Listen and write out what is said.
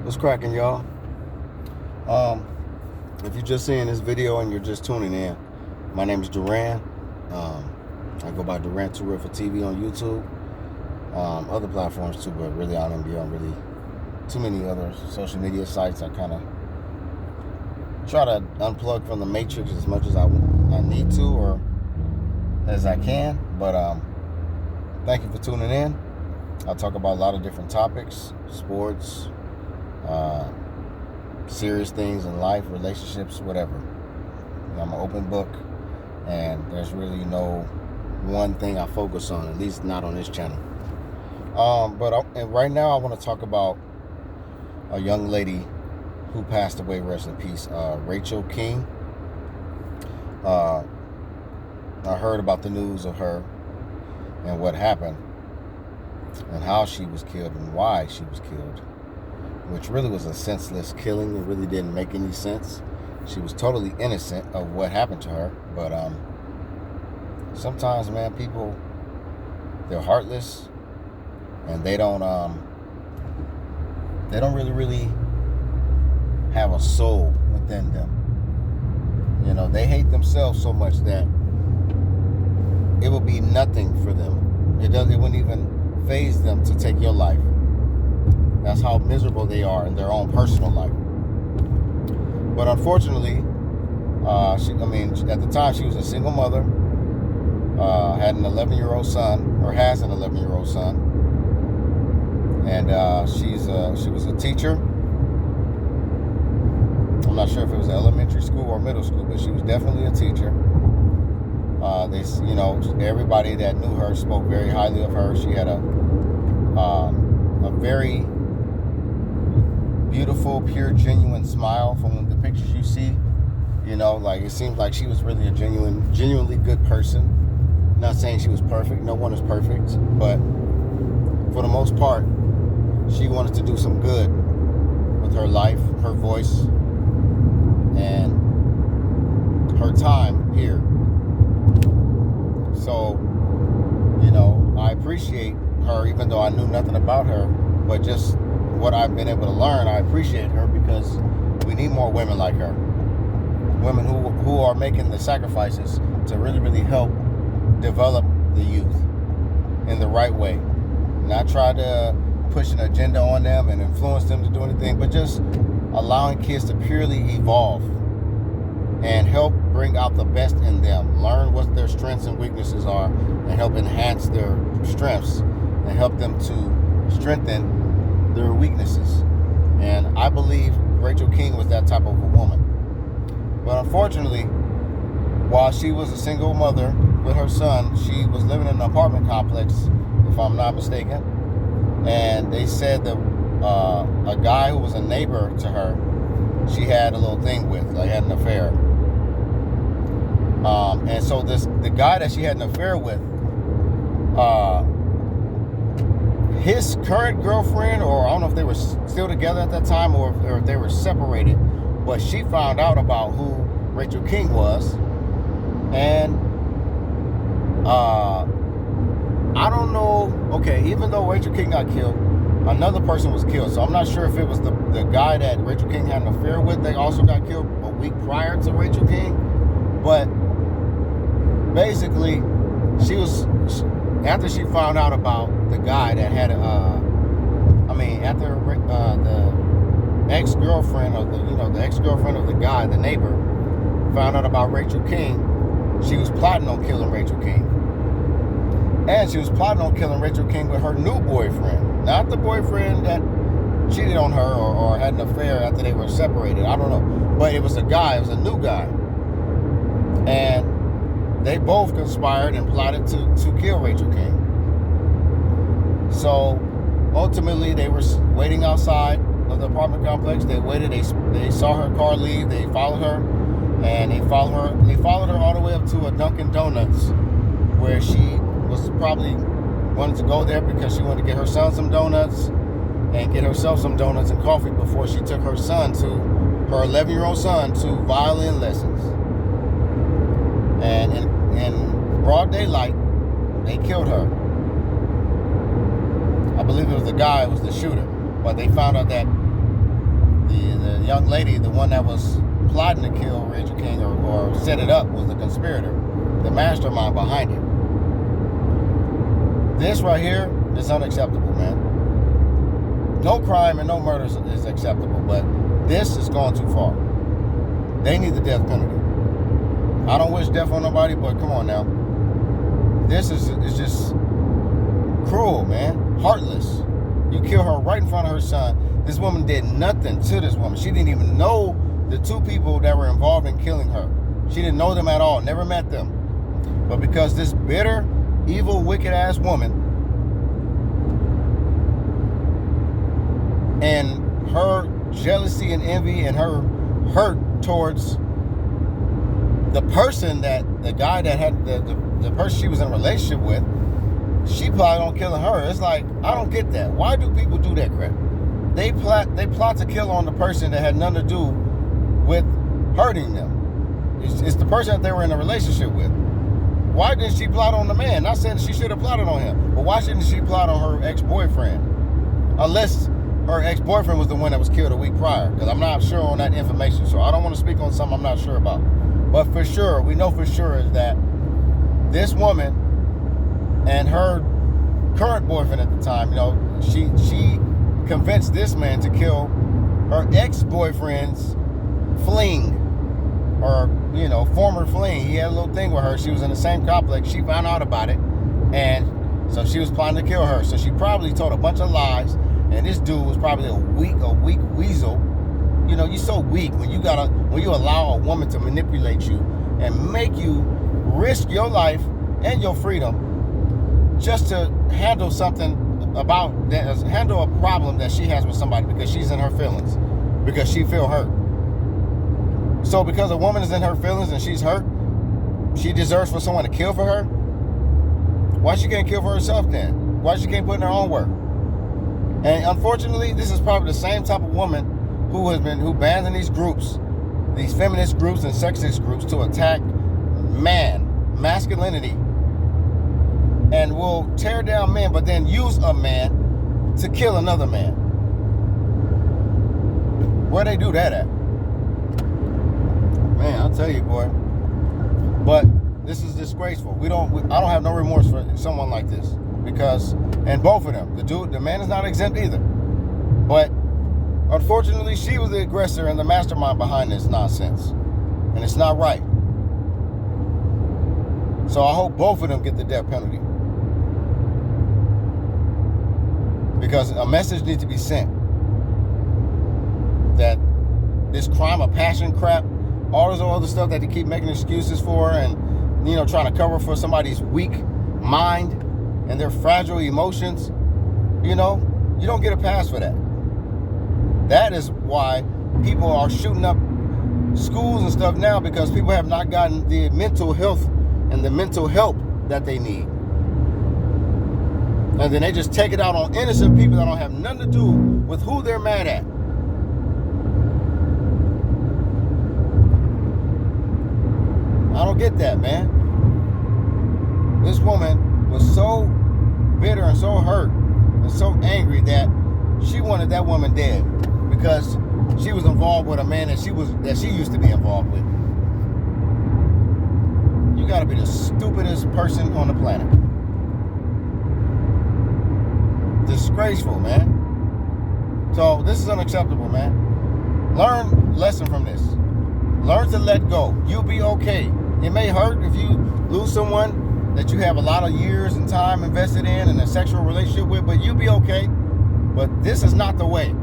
What's cracking, y'all? Um, if you're just seeing this video and you're just tuning in, my name is Duran. I go by Duran Too Real for TV on YouTube, other platforms too, but really I don't be on really too many other social media sites. I kind of try to unplug from the matrix as much as I need to or as I can. But thank you for tuning in. I'll talk about a lot of different topics, sports, serious things in life, relationships, whatever. I'm an open book, and there's really no one thing I focus on, at least not on this channel. And right now I want to talk about a young lady who passed away, rest in peace, Rachel King. I heard about the news of her and what happened and how she was killed and why she was killed, which really was a senseless killing. It really didn't make any sense. She was totally innocent of what happened to her, but sometimes, man, people, they're heartless, and they don't really have a soul within them. You know, they hate themselves so much that it will be nothing for them. It wouldn't even faze them to take your life. That's how miserable they are in their own personal life. But unfortunately, at the time she was a single mother, had an 11-year-old son, or has an 11-year-old son, and she was a teacher. I'm not sure if it was elementary school or middle school, but she was definitely a teacher. Everybody that knew her spoke very highly of her. She had a very beautiful, pure, genuine smile from the pictures you see. You know, like, it seems like she was really a genuinely good person. Not saying she was perfect. No one is perfect. But for the most part, she wanted to do some good with her life, her voice, and her time here. So, I appreciate her, even though I knew nothing about her, but just what I've been able to learn, I appreciate her, because we need more women like her. Women who are making the sacrifices to really, really help develop the youth in the right way. Not try to push an agenda on them and influence them to do anything, but just allowing kids to purely evolve and help bring out the best in them. Learn what their strengths and weaknesses are, and help enhance their strengths and help them to strengthen their weaknesses. And I believe Rachel King was that type of a woman. But unfortunately, while she was a single mother with her son, she was living in an apartment complex, if I'm not mistaken. And they said that a guy who was a neighbor to her, she had a little thing with, like, had an affair. And so the guy that she had an affair with, his current girlfriend, or I don't know if they were still together at that time or if they were separated, but she found out about who Rachel King was. And I don't know, okay, even though Rachel King got killed, another person was killed. So I'm not sure if it was the guy that Rachel King had an affair with that also got killed a week prior to Rachel King. But basically, after she found out about the guy that had after the ex-girlfriend of the ex-girlfriend of the guy, the neighbor, found out about Rachel King, she was plotting on killing Rachel King. And she was plotting on killing Rachel King with her new boyfriend. Not the boyfriend that cheated on her or had an affair after they were separated. I don't know. But it was a guy. It was a new guy. And they both conspired and plotted to kill Rachel King. So ultimately, they were waiting outside of the apartment complex. They waited. They saw her car leave. They followed her. And they followed her all the way up to a Dunkin' Donuts, where she was probably wanted to go there because she wanted to get her son some donuts and get herself some donuts and coffee before she took her 11-year-old son to violin lessons. And in broad daylight, they killed her. I believe it was the guy who was the shooter, but they found out that The young lady, the one that was plotting to kill Rachel King or set it up, was the conspirator, the mastermind behind it. This right here is unacceptable, man. No crime and no murder is acceptable, but this is going too far. They need the death penalty. I don't wish death on nobody, but come on now. This is just cruel, man. Heartless. You kill her right in front of her son. This woman did nothing to this woman. She didn't even know the two people that were involved in killing her. She didn't know them at all, never met them. But because this bitter, evil, wicked-ass woman and her jealousy and envy and her hurt towards the person that, the guy that had, the person she was in a relationship with, she plotted on killing her. It's like, I don't get that. Why do people do that crap? They plot to kill on the person that had nothing to do with hurting them. It's the person that they were in a relationship with. Why didn't she plot on the man? Not saying she should have plotted on him, but why shouldn't she plot on her ex-boyfriend? Unless her ex-boyfriend was the one that was killed a week prior, because I'm not sure on that information, so I don't want to speak on something I'm not sure about. But for sure, we know for sure is that this woman and her current boyfriend at the time, you know, she convinced this man to kill her ex-boyfriend's fling, or, you know, former fling. He had a little thing with her. She was in the same complex. She found out about it, and so she was planning to kill her. So she probably told a bunch of lies, and this dude was probably a weak weasel. You know, you're so weak when you allow a woman to manipulate you and make you risk your life and your freedom just to handle handle a problem that she has with somebody because she's in her feelings, because she feel hurt. So because a woman is in her feelings and she's hurt, she deserves for someone to kill for her? Why she can't kill for herself then? Why she can't put in her own work? And unfortunately, this is probably the same type of woman who bans in these groups, these feminist groups and sexist groups, to attack masculinity, and will tear down men, but then use a man to kill another man. Where they do that at? Man, I'll tell you, boy. But this is disgraceful. I don't have no remorse for someone like this, because, and both of them, the man is not exempt either. But unfortunately, she was the aggressor and the mastermind behind this nonsense, and it's not right. So I hope both of them get the death penalty, because a message needs to be sent that this crime of passion crap, all this other stuff that they keep making excuses for, and, you know, trying to cover for somebody's weak mind and their fragile emotions, you know, you don't get a pass for that. That is why people are shooting up schools and stuff now, because people have not gotten the mental health and the mental help that they need. And then they just take it out on innocent people that don't have nothing to do with who they're mad at. I don't get that, man. This woman was so bitter and so hurt and so angry that she wanted that woman dead, because she was involved with a man that she used to be involved with. You gotta be the stupidest person on the planet. Disgraceful, man. So this is unacceptable, man. Learn a lesson from this. Learn to let go. You'll be okay. It may hurt if you lose someone that you have a lot of years and time invested in a sexual relationship with, but you'll be okay. But this is not the way.